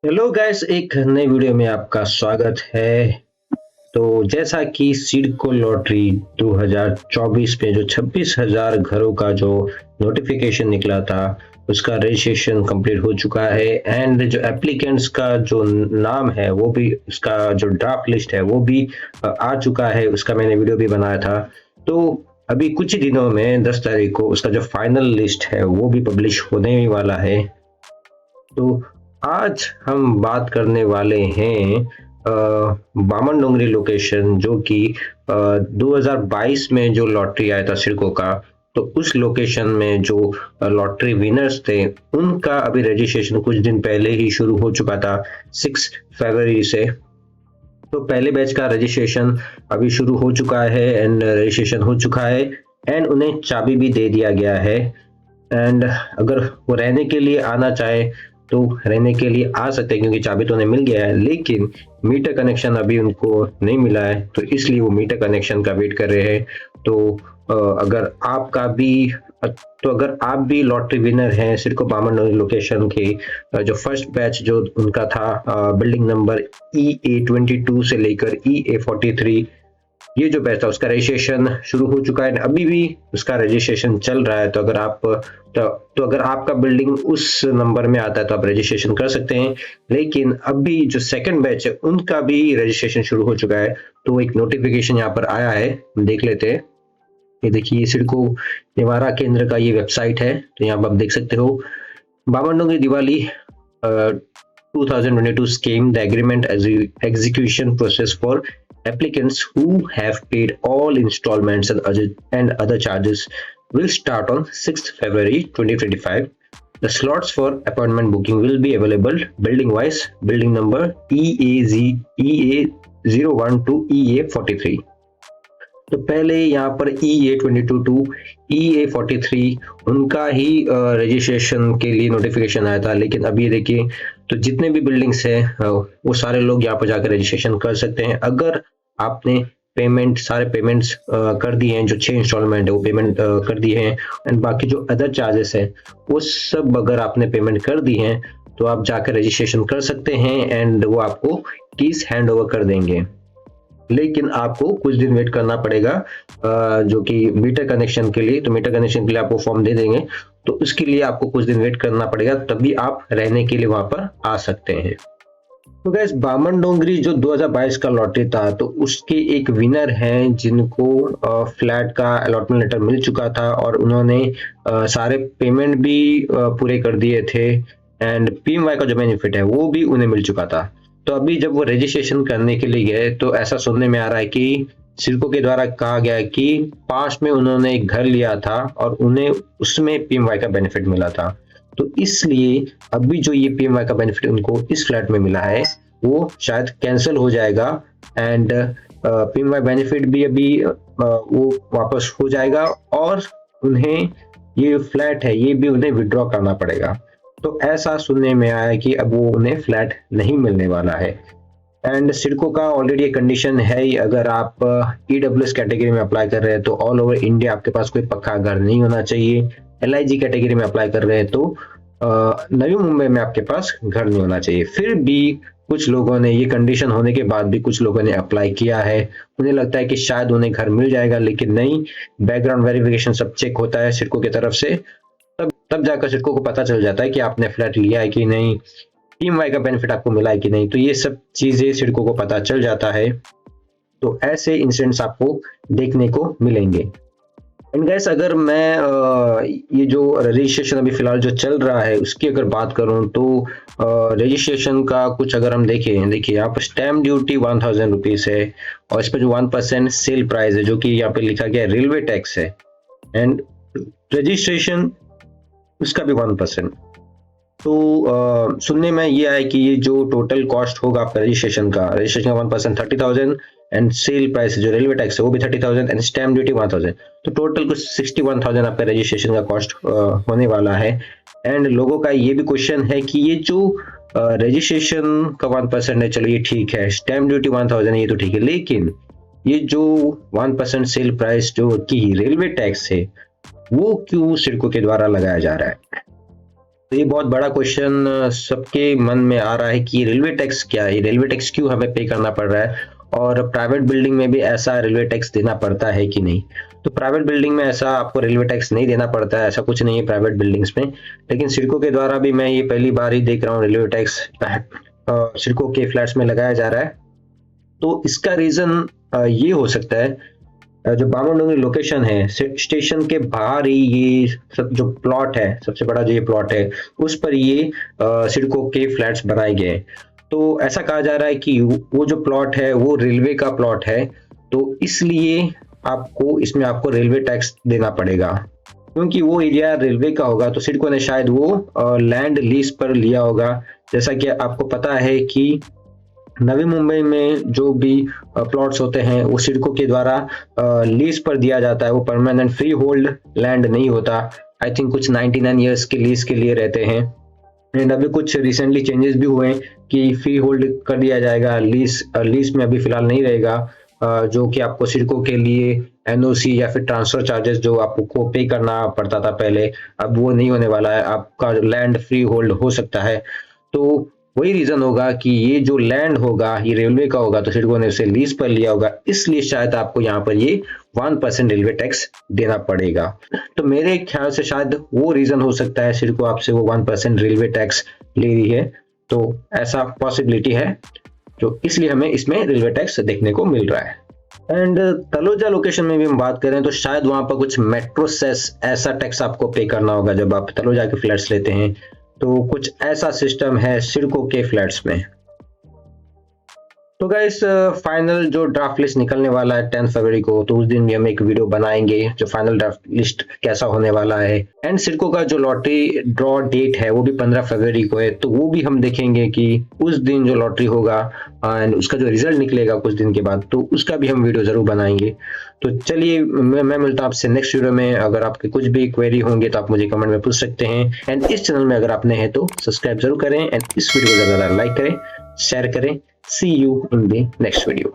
Hello guys, एक नई video में आपका स्वागत है। तो जैसा कि सिडको लॉटरी 2024 में जो 26,000 घरों का जो नोटिफिकेशन निकला था, उसका रजिस्ट्रेशन कंप्लीट हो चुका है। एंड जो एप्लीकेंट्स का जो नाम है वो भी, उसका जो ड्राफ्ट लिस्ट है वो भी आ चुका है। उसका मैंने वीडियो भी बनाया था। तो अभी कुछ ही दिनों में 10 तारीख को उसका जो फाइनल लिस्ट है वो भी पब्लिश होने ही वाला है। तो आज हम बात करने वाले हैं बामन डोंगरी लोकेशन, जो कि 2022 में जो लॉटरी आया था सिडको का। तो उस लोकेशन में जो लॉटरी विनर्स थे, उनका अभी रजिस्ट्रेशन कुछ दिन पहले ही शुरू हो चुका था, 6 फरवरी से। तो पहले बैच का रजिस्ट्रेशन अभी शुरू हो चुका है एंड रजिस्ट्रेशन हो चुका है। एंड उन्हें चाबी भी दे दिया गया है। एंड अगर वो रहने के लिए आना चाहे तो रहने के लिए आ सकते हैं, क्योंकि चाबी तो उन्हें मिल गया है, लेकिन मीटर कनेक्शन अभी उनको नहीं मिला है, तो इसलिए वो मीटर कनेक्शन का वेट कर रहे हैं। तो अगर आपका भी तो अगर आप भी लॉटरी विनर हैं सिडको बामन लोकेशन के, जो फर्स्ट बैच जो उनका था, बिल्डिंग नंबर EA22 से लेकर EA43, ये जो बैच था उसका रजिस्ट्रेशन शुरू हो चुका है। अभी भी उसका रजिस्ट्रेशन चल रहा है। तो अगर आप तो अगर आपका बिल्डिंग उस नंबर में आता है तो आप रजिस्ट्रेशन कर सकते हैं। लेकिन अभी जो सेकंड बैच है उनका भी रजिस्ट्रेशन शुरू हो चुका है। तो एक नोटिफिकेशन यहाँ पर आया है, देख लेते हैं। ये देखिए, सिडको निवारा केंद्र का ये वेबसाइट है। तो यहाँ पर आप देख सकते हो, बामन की Diwali 2022 scheme, the agreement as execution process for applicants who have paid all installments and other charges will start on 6th February 2025. The slots for appointment booking will be available building wise, building number EA01 to EA43। तो पहले यहाँ पर EA22 to EA43 उनका ही registration के लिए notification आया था। लेकिन अभी देखिए, तो जितने भी बिल्डिंग्स हैं वो सारे लोग यहाँ पर जाकर रजिस्ट्रेशन कर सकते हैं। अगर आपने सारे पेमेंट्स कर दिए हैं, जो 6 इंस्टॉलमेंट है वो पेमेंट कर दिए हैं, एंड बाकी जो अदर चार्जेस है वो सब अगर आपने पेमेंट कर दी हैं, तो आप जाकर रजिस्ट्रेशन कर सकते हैं एंड वो आपको कीज हैंड ओवर कर देंगे। लेकिन आपको कुछ दिन वेट करना पड़ेगा, जो कि मीटर कनेक्शन के लिए। तो मीटर कनेक्शन के लिए आपको फॉर्म दे देंगे, तो उसके लिए आपको कुछ दिन वेट करना पड़ेगा, तभी आप रहने के लिए वहां पर आ सकते हैं। तो गैस, बामन डोंगरी जो 2022 का लॉटरी था, तो उसके एक विनर हैं जिनको फ्लैट का अलॉटमेंट लेटर मिल चुका था, और उन्होंने सारे पेमेंट भी पूरे कर दिए थे। एंड PMY का जो बेनिफिट है वो भी उन्हें मिल चुका था। तो अभी जब वो रजिस्ट्रेशन करने के लिए गए, तो ऐसा सुनने में आ रहा है कि सिडको के द्वारा कहा गया है कि पास्ट में उन्होंने एक घर लिया था और उन्हें उसमें PMY का बेनिफिट मिला था। तो इसलिए अभी जो ये PMY का बेनिफिट उनको इस फ्लैट में मिला है वो शायद कैंसिल हो जाएगा। एंड PMY बेनिफिट भी अभी वो वापस हो जाएगा, और उन्हें ये फ्लैट है ये भी उन्हें विड्रॉ करना पड़ेगा। तो ऐसा सुनने में आया कि अब वो उन्हें फ्लैट नहीं मिलने वाला है। एंड सिडको का ऑलरेडी एक कंडीशन है ही, अगर आप EWS कैटेगरी में अप्लाई कर रहे हैं तो ऑल ओवर इंडिया आपके पास कोई पक्का घर नहीं होना चाहिए। LIG कैटेगरी में अप्लाई कर रहे हैं तो नवी मुंबई में आपके पास घर नहीं होना चाहिए। फिर भी कुछ लोगों ने, ये कंडीशन होने के बाद भी कुछ लोगों ने अप्लाई किया है। उन्हें लगता है कि शायद उन्हें घर मिल जाएगा, लेकिन नहीं। बैकग्राउंड वेरिफिकेशन सब चेक होता है सिडको की तरफ से, तब जाकर सिडको को पता चल जाता है कि आपने फ्लैट लिया है कि नहीं, PMY का बेनिफिट आपको मिला है कि नहीं। तो ये सब चीजें सिडको को पता चल जाता है। तो ऐसे इंसिडेंट्स आपको देखने को मिलेंगे। एंड गाइस, अगर मैं ये जो रजिस्ट्रेशन अभी फिलहाल जो चल रहा है उसकी अगर बात करूं, तो रजिस्ट्रेशन का कुछ अगर हम देखें, देखिए यहाँ पर स्टैम्प ड्यूटी 1000 रुपीज है, और इस पर जो 1% सेल प्राइस है, जो कि यहाँ पे लिखा गया है रेलवे टैक्स है। एंड रजिस्ट्रेशन उसका भी 1%। तो सुनने में ये आया कि ये जो टोटल कॉस्ट होगा आपका रजिस्ट्रेशन का 1% 30,000, एंड सेल प्राइस जो रेलवे टैक्स है वो भी 30,000, एंड स्टैम्प ड्यूटी 1000। तो टोटल कुछ 61,000 आपका रजिस्ट्रेशन का कॉस्ट होने वाला है। एंड लोगों का ये भी क्वेश्चन है कि ये जो रजिस्ट्रेशन का 1% है, चलो ये ठीक है, स्टैम्प ड्यूटी 1000 है, ये तो ठीक है, लेकिन ये जो 1% सेल प्राइस जो की रेलवे टैक्स है वो क्यों सिडको के द्वारा लगाया जा रहा है? तो ये बहुत बड़ा क्वेश्चन सबके मन में आ रहा है कि रेलवे टैक्स क्या है, रेलवे टैक्स क्यों हमें पे करना पड़ रहा है, और प्राइवेट बिल्डिंग में भी ऐसा रेलवे टैक्स देना पड़ता है कि नहीं। तो प्राइवेट बिल्डिंग में ऐसा आपको रेलवे टैक्स नहीं देना पड़ता है, ऐसा कुछ नहीं है प्राइवेट बिल्डिंग्स में। लेकिन सिडको के द्वारा भी मैं ये पहली बार ही देख रहा हूँ रेलवे टैक्स सिडको के फ्लैट्स में लगाया जा रहा है। तो इसका रीजन ये हो सकता है, जो बामनडोंगरी लोकेशन है, स्टेशन के बाहर ही ये सब जो प्लॉट है, सबसे बड़ा जो ये प्लॉट है, उस पर ये सिडको के फ्लैट्स बनाए गए हैं। तो ऐसा कहा जा रहा है कि वो जो प्लॉट है वो रेलवे का प्लॉट है, तो इसलिए इसमें आपको रेलवे टैक्स देना पड़ेगा। क्योंकि वो एरिया रेलवे का होगा तो सिडको ने शायद वो लैंड लीज पर लिया होगा। जैसा कि आपको पता है कि नवी मुंबई में जो भी प्लॉट्स होते हैं वो सिडको के द्वारा लीज पर दिया जाता है, वो परमानेंट फ्री होल्ड लैंड नहीं होता। आई थिंक कुछ 99 ईयर्स के लीज के लिए रहते हैं। एंड अभी कुछ रिसेंटली चेंजेस भी हुए कि फ्री होल्ड कर दिया जाएगा, लीज में अभी फिलहाल नहीं रहेगा, जो कि आपको सिडको के लिए एनओसी या फिर ट्रांसफर चार्जेस जो आपको पे करना पड़ता था पहले, अब वो नहीं होने वाला है, आपका लैंड फ्री होल्ड हो सकता है। तो वही रीजन होगा कि ये जो लैंड होगा ये रेलवे का होगा, तो सिडको ने उसे लीज पर लिया होगा, इसलिए शायद आपको यहाँ पर ये 1% रेलवे टैक्स देना पड़ेगा। तो मेरे ख्याल से शायद वो रीजन हो सकता है सिडको आपसे वो 1% रेलवे टैक्स ले रही है, तो ऐसा पॉसिबिलिटी है, तो इसलिए हमें इसमें रेलवे टैक्स देखने को मिल रहा है। एंड तलोजा लोकेशन में भी हम बात करें तो शायद वहां पर कुछ मेट्रो सेस ऐसा टैक्स आपको पे करना होगा जब आप तलोजा के फ्लैट्स लेते हैं, तो कुछ ऐसा सिस्टम है सिडको के फ्लैट्स में। तो गाइस फाइनल जो ड्राफ्ट लिस्ट निकलने वाला है 10 फरवरी को, तो उस दिन भी हम एक वीडियो बनाएंगे जो फाइनल ड्राफ्ट लिस्ट कैसा होने वाला है। एंड सिडको का जो लॉटरी ड्रॉ डेट है वो भी 15 फरवरी को है, तो वो भी हम देखेंगे कि उस दिन जो लॉटरी होगा एंड उसका जो रिजल्ट निकलेगा कुछ दिन के बाद, तो उसका भी हम वीडियो जरूर बनाएंगे। तो चलिए मैं मिलता हूं आपसे नेक्स्ट वीडियो में। अगर आपके कुछ भी क्वेरी होंगे तो आप मुझे कमेंट में पूछ सकते हैं। एंड इस चैनल में अगर आप नए हैं तो सब्सक्राइब जरूर करें एंड इस वीडियो को ज्यादा लाइक करें, शेयर करें। See you in the next video.